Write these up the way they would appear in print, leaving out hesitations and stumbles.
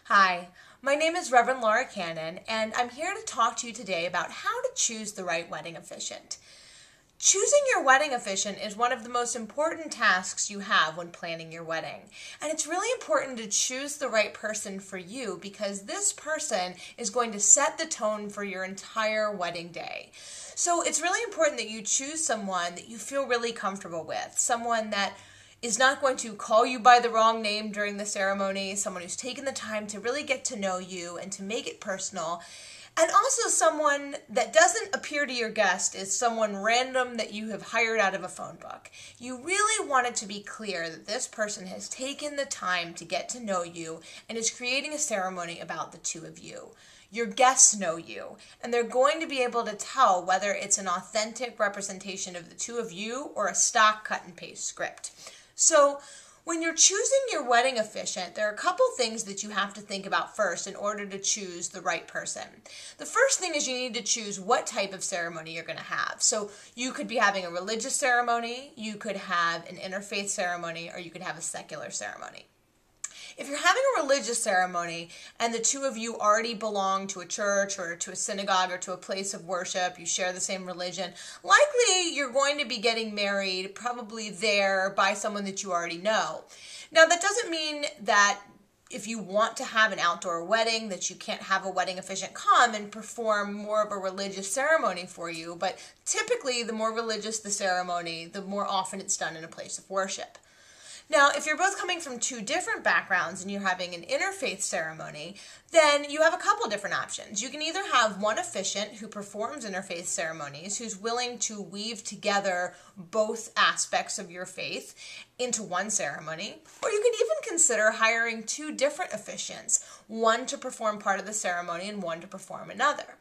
Hi, my name is Reverend Laura Cannon, and I'm here to talk to you today about how to choose the right wedding officiant. Choosing your wedding officiant is one of the most important tasks you have when planning your wedding. And it's really important to choose the right person for you because this person is going to set the tone for your entire wedding day. So it's really important that you choose someone that you feel really comfortable with, someone that is not going to call you by the wrong name during the ceremony, someone who's taken the time to really get to know you and to make it personal, and also someone that doesn't appear to your guest as someone random that you have hired out of a phone book. You really want it to be clear that this person has taken the time to get to know you and is creating a ceremony about the two of you. Your guests know you, and they're going to be able to tell whether it's an authentic representation of the two of you or a stock cut and paste script. So when you're choosing your wedding officiant, there are a couple things that you have to think about first in order to choose the right person. The first thing is you need to choose what type of ceremony you're going to have. So you could be having a religious ceremony, you could have an interfaith ceremony, or you could have a secular ceremony. If you're having a religious ceremony and the two of you already belong to a church or to a synagogue or to a place of worship, you share the same religion, likely you're going to be getting married probably there by someone that you already know. Now, that doesn't mean that if you want to have an outdoor wedding that you can't have a wedding officiant come and perform more of a religious ceremony for you, but typically the more religious the ceremony, the more often it's done in a place of worship. Now, if you're both coming from two different backgrounds and you're having an interfaith ceremony, then you have a couple different options. You can either have one officiant who performs interfaith ceremonies, who's willing to weave together both aspects of your faith into one ceremony, or you can even consider hiring two different officiants, one to perform part of the ceremony and one to perform another.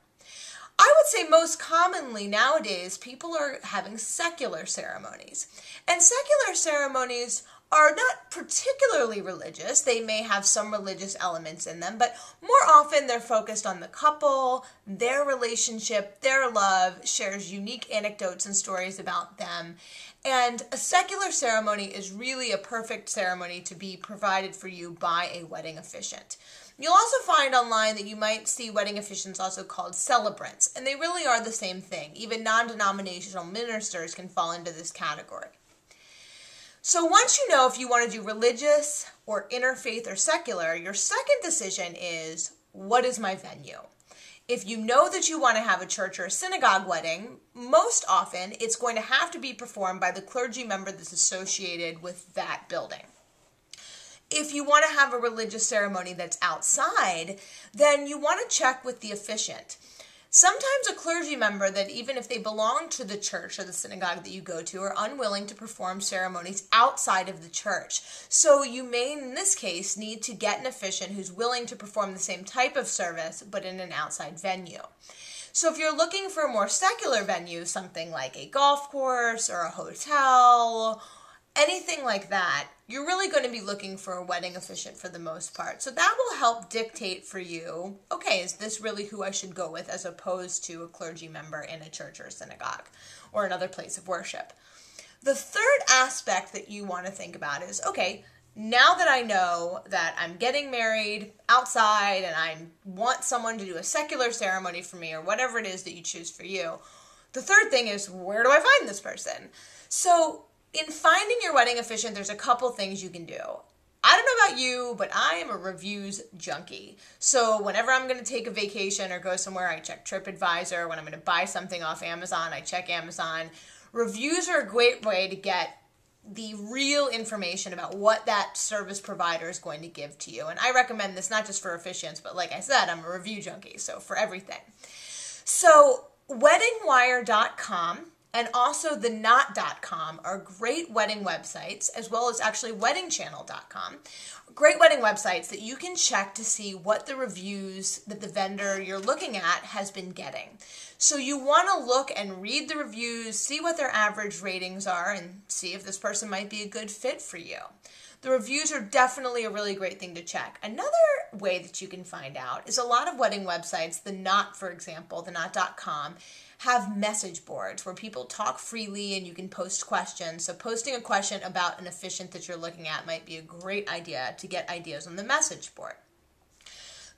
I would say most commonly nowadays, people are having secular ceremonies. And secular ceremonies are not particularly religious. They may have some religious elements in them, but more often they're focused on the couple, their relationship, their love, shares unique anecdotes and stories about them. And a secular ceremony is really a perfect ceremony to be provided for you by a wedding officiant. You'll also find online that you might see wedding officiants also called celebrants, and they really are the same thing. Even non-denominational ministers can fall into this category. So once you know if you want to do religious or interfaith or secular, your second decision is, what is my venue? If you know that you want to have a church or a synagogue wedding, most often it's going to have to be performed by the clergy member that's associated with that building. If you want to have a religious ceremony that's outside, then you want to check with the officiant. Sometimes a clergy member that even if they belong to the church or the synagogue that you go to are unwilling to perform ceremonies outside of the church. So you may, in this case, need to get an officiant who's willing to perform the same type of service but in an outside venue. So if you're looking for a more secular venue, something like a golf course or a hotel, anything like that, you're really going to be looking for a wedding officiant for the most part. So that will help dictate for you, okay, is this really who I should go with as opposed to a clergy member in a church or a synagogue or another place of worship. The third aspect that you want to think about is, okay, now that I know that I'm getting married outside and I want someone to do a secular ceremony for me or whatever it is that you choose for you, the third thing is, where do I find this person? So in finding your wedding officiant, there's a couple things you can do. I don't know about you, but I am a reviews junkie. So whenever I'm going to take a vacation or go somewhere, I check TripAdvisor. When I'm going to buy something off Amazon, I check Amazon. Reviews are a great way to get the real information about what that service provider is going to give to you. And I recommend this not just for officiants, but like I said, I'm a review junkie, so for everything. So weddingwire.com and also the knot.com are great wedding websites, as well as actually weddingchannel.com. Great wedding websites that you can check to see what the reviews that the vendor you're looking at has been getting. So you want to look and read the reviews, see what their average ratings are, and see if this person might be a good fit for you. The reviews are definitely a really great thing to check. Another way that you can find out is a lot of wedding websites, the Knot, for example, the knot.com, have message boards where people talk freely and you can post questions. So posting a question about an officiant that you're looking at might be a great idea to get ideas on the message board.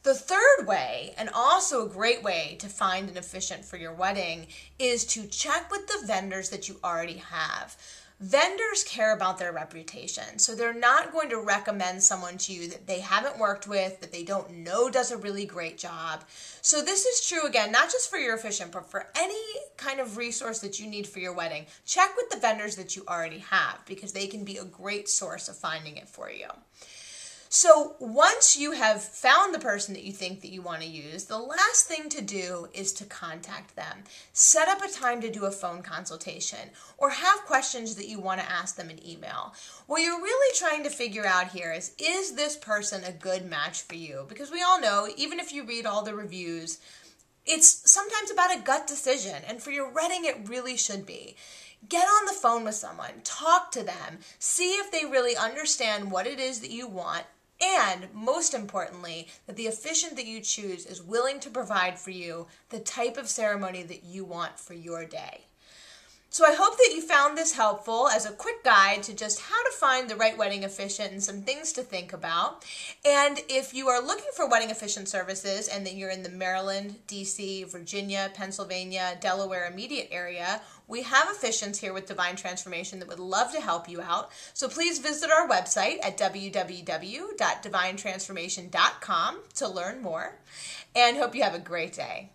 The third way, and also a great way to find an officiant for your wedding, is to check with the vendors that you already have. Vendors care about their reputation, so they're not going to recommend someone to you that they haven't worked with, that they don't know does a really great job. So this is true, again, not just for your officiant, but for any kind of resource that you need for your wedding. Check with the vendors that you already have, because they can be a great source of finding it for you. So once you have found the person that you think that you want to use, the last thing to do is to contact them. Set up a time to do a phone consultation or have questions that you want to ask them in email. What you're really trying to figure out here is this person a good match for you? Because we all know, even if you read all the reviews, it's sometimes about a gut decision, and for your wedding it really should be. Get on the phone with someone, talk to them, see if they really understand what it is that you want, and most importantly, that the officiant that you choose is willing to provide for you the type of ceremony that you want for your day. So I hope that you found this helpful as a quick guide to just how to find the right wedding officiant and some things to think about. And if you are looking for wedding officiant services and that you're in the Maryland, DC, Virginia, Pennsylvania, Delaware immediate area, we have officiants here with Divine Transformation that would love to help you out. So please visit our website at www.divinetransformation.com to learn more, and hope you have a great day.